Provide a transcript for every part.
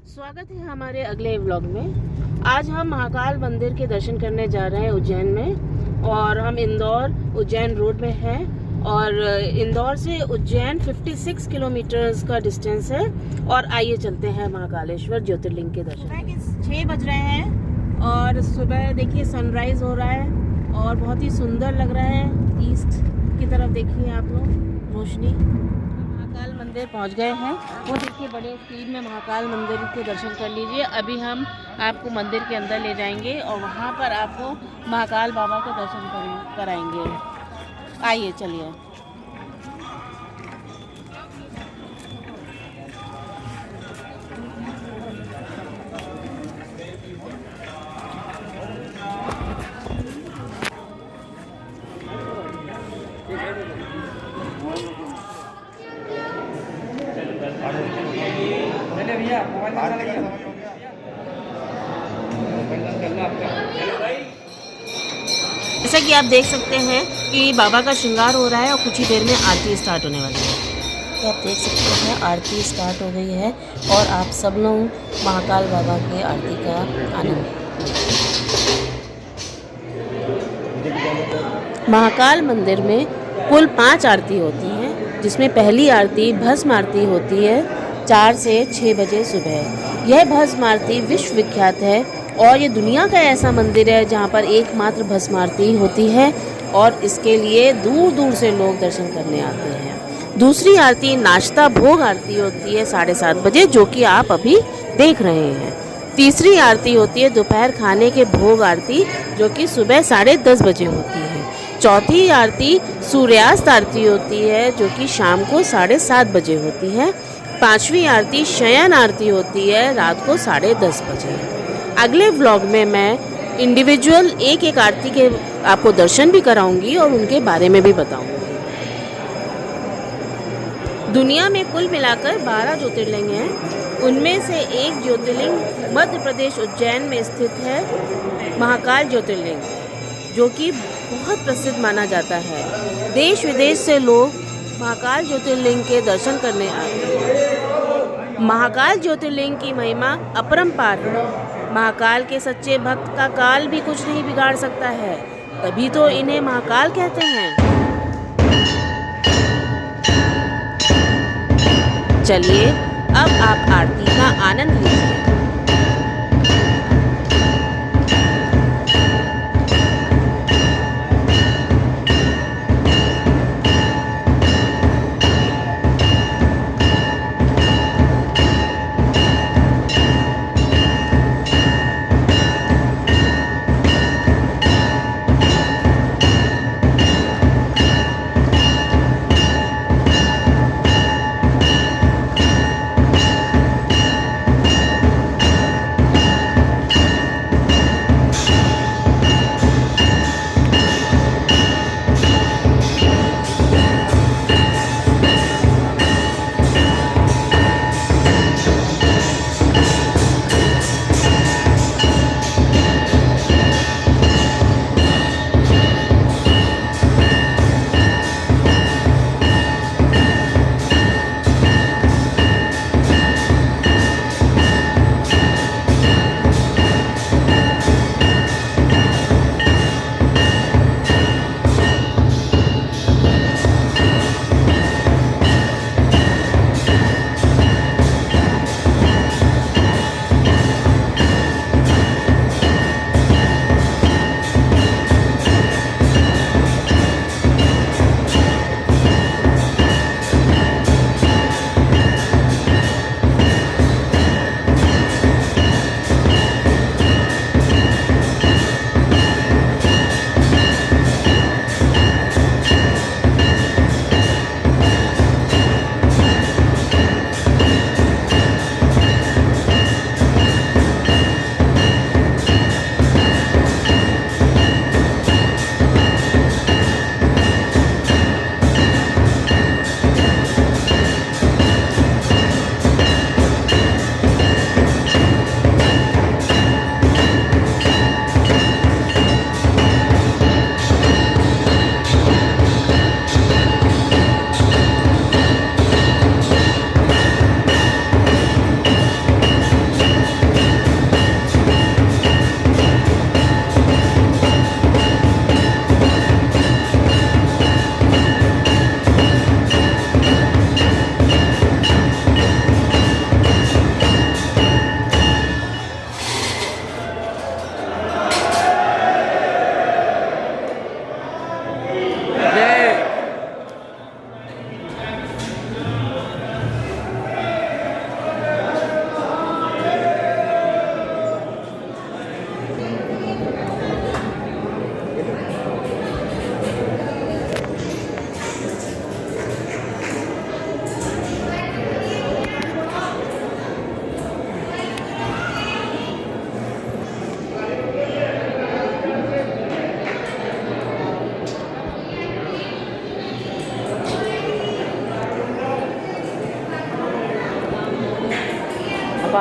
स्वागत है हमारे अगले व्लॉग में। आज हम महाकाल मंदिर के दर्शन करने जा रहे हैं उज्जैन में, और हम इंदौर उज्जैन रोड में हैं। और इंदौर से उज्जैन 56 किलोमीटर्स का डिस्टेंस है। और आइए चलते हैं महाकालेश्वर ज्योतिर्लिंग के दर्शन। सुबह के 6 बज रहे हैं और सुबह देखिए सनराइज हो रहा है और बहुत ही सुंदर लग रहा है। ईस्ट की तरफ देखिए आप लोग, रोशनी। महाकाल मंदिर पहुंच गए हैं। वो देखिए बड़े स्पीड में महाकाल मंदिर के दर्शन कर लीजिए। अभी हम आपको मंदिर के अंदर ले जाएंगे और वहां पर आपको महाकाल बाबा के दर्शन कराएंगे। आइए चलिए। भैया मोबाइल जैसा कि आप देख सकते हैं कि बाबा का श्रृंगार हो रहा है और कुछ ही देर में आरती स्टार्ट होने वाली है। तो आप देख सकते हैं आरती स्टार्ट हो गई है और आप सब लोग महाकाल बाबा की आरती का आनंद। महाकाल मंदिर में कुल 5 आरती होती हैं, जिसमें पहली आरती भस्म आरती होती है 4 से 6 बजे सुबह। यह भस्म आरती विश्व विख्यात है और ये दुनिया का ऐसा मंदिर है जहाँ पर एकमात्र भस्म आरती होती है और इसके लिए दूर दूर से लोग दर्शन करने आते हैं। दूसरी आरती नाश्ता भोग आरती होती है 7:30 बजे, जो कि आप अभी देख रहे हैं। तीसरी आरती होती है दोपहर खाने के भोग आरती, जो कि सुबह 10:30 बजे होती है। चौथी आरती सूर्यास्त आरती होती है, जो कि शाम को 7:30 बजे होती है। पांचवी आरती शयन आरती होती है रात को 10:30 बजे। अगले व्लॉग में मैं इंडिविजुअल एक एक आरती के आपको दर्शन भी कराऊंगी और उनके बारे में भी बताऊंगी। दुनिया में कुल मिलाकर 12 ज्योतिर्लिंग हैं। उनमें से एक ज्योतिर्लिंग मध्य प्रदेश उज्जैन में स्थित है, महाकाल ज्योतिर्लिंग, जो कि बहुत प्रसिद्ध माना जाता है। देश विदेश से लोग महाकाल ज्योतिर्लिंग के दर्शन करने आते हैं। महाकाल ज्योतिर्लिंग की महिमा अपरंपार है। महाकाल के सच्चे भक्त का काल भी कुछ नहीं बिगाड़ सकता है, तभी तो इन्हें महाकाल कहते हैं। चलिए अब आप आरती का आनंद लीजिए।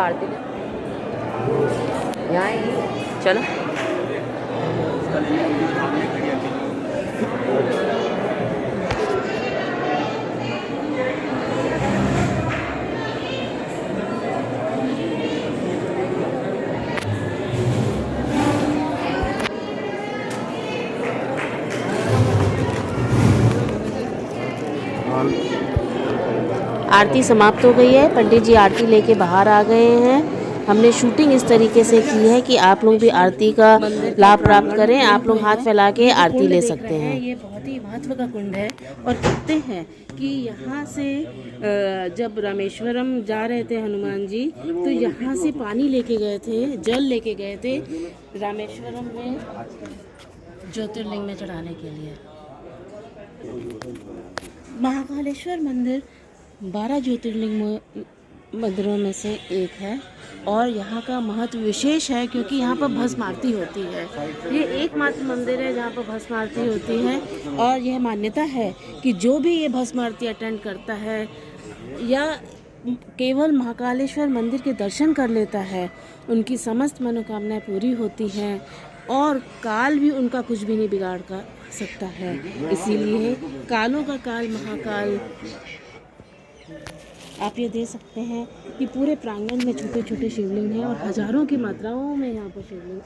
आरती यहाँ चलो। आरती समाप्त हो गई है। पंडित जी आरती लेके बाहर आ गए हैं। हमने शूटिंग इस तरीके से की है कि आप लोग भी आरती का लाभ प्राप्त करें। आप लोग हाथ फैला के आरती ले सकते हैं। ये बहुत ही महत्व का कुंड है और कहते हैं कि यहाँ से जब रामेश्वरम जा रहे थे हनुमान जी, तो यहाँ से पानी लेके गए थे, जल लेके गए थे रामेश्वरम में ज्योतिर्लिंग में चढ़ाने के लिए। महाकालेश्वर मंदिर 12 ज्योतिर्लिंग मंदिरों में से एक है और यहाँ का महत्व विशेष है क्योंकि यहाँ पर भस्म आरती होती है। ये एकमात्र मंदिर है जहाँ पर भस्म आरती होती है और यह मान्यता है कि जो भी ये भस्म आरती अटेंड करता है या केवल महाकालेश्वर मंदिर के दर्शन कर लेता है, उनकी समस्त मनोकामनाएं पूरी होती हैं और काल भी उनका कुछ भी नहीं बिगाड़ कर सकता है। इसीलिए कालों का काल महाकाल। आप ये देख सकते हैं कि पूरे प्रांगण में छोटे छोटे शिवलिंग हैं और हजारों की मात्राओं में यहाँ पर शिवलिंग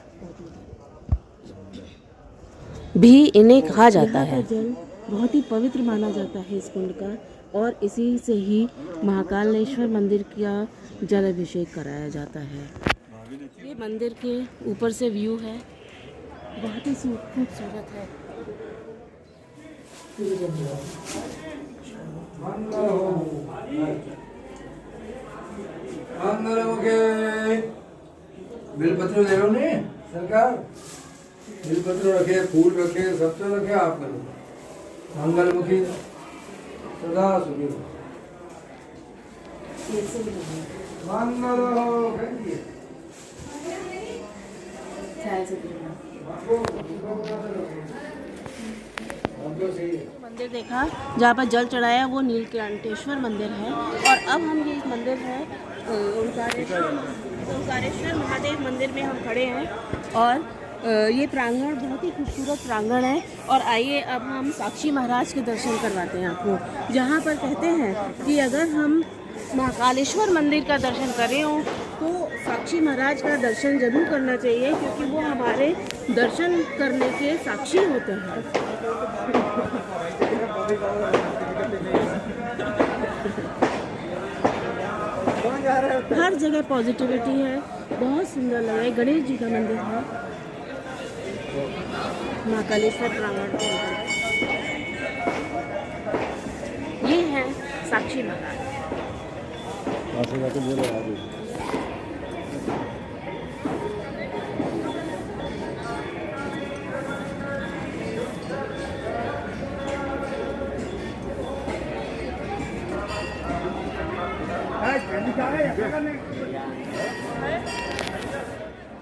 भी इन्हें कहा जाता है। जल बहुत ही पवित्र माना जाता है इस कुंड का और इसी से ही महाकालेश्वर मंदिर का जल अभिषेक कराया जाता है। ये मंदिर के ऊपर से व्यू है, बहुत ही खूबसूरत है। बिलपत्र ले लो ने सरकार, बिलपत्र रखे, फूल रखे, सब तो रखे। आप करो मंगलमुखी सदा सुखी मंगल हो। मंदिर देखा जहाँ पर जल चढ़ाया वो नीलकंठेश्वर मंदिर है और अब हम ये मंदिर है ओंकारेश्वर महादेव मंदिर में हम खड़े हैं और ये प्रांगण बहुत ही खूबसूरत प्रांगण है। और आइए अब हम साक्षी महाराज के दर्शन करवाते हैं आपको, जहाँ पर कहते हैं कि अगर हम महाकालेश्वर मंदिर का दर्शन करें हो तो साक्षी महाराज का दर्शन जरूर करना चाहिए क्योंकि वो हमारे दर्शन करने के साक्षी होते हैं। हर जगह पॉजिटिविटी है, बहुत सुंदर लग रहा है। गणेश जी का मंदिर है महाकालेश्वर प्रांगण के अंदर। ये है साक्षी महाराज।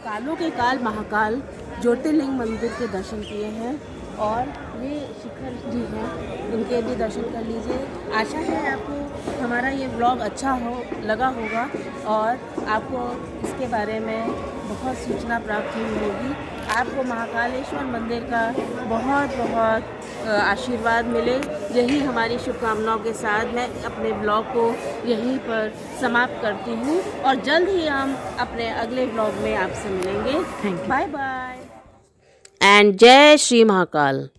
कालों के काल महाकाल ज्योतिर्लिंग मंदिर के दर्शन किए हैं और ये शिखर जी हैं, इनके भी दर्शन कर लीजिए। आशा है आपको हमारा ये व्लॉग अच्छा लगा होगा और आपको इसके बारे में बहुत सूचना प्राप्त हुई होगी। आपको महाकालेश्वर मंदिर का बहुत बहुत आशीर्वाद मिले, यही हमारी शुभकामनाओं के साथ मैं अपने ब्लॉग को यहीं पर समाप्त करती हूँ और जल्द ही हम अपने अगले ब्लॉग में आपसे मिलेंगे। Thank you, bye bye and जय श्री महाकाल।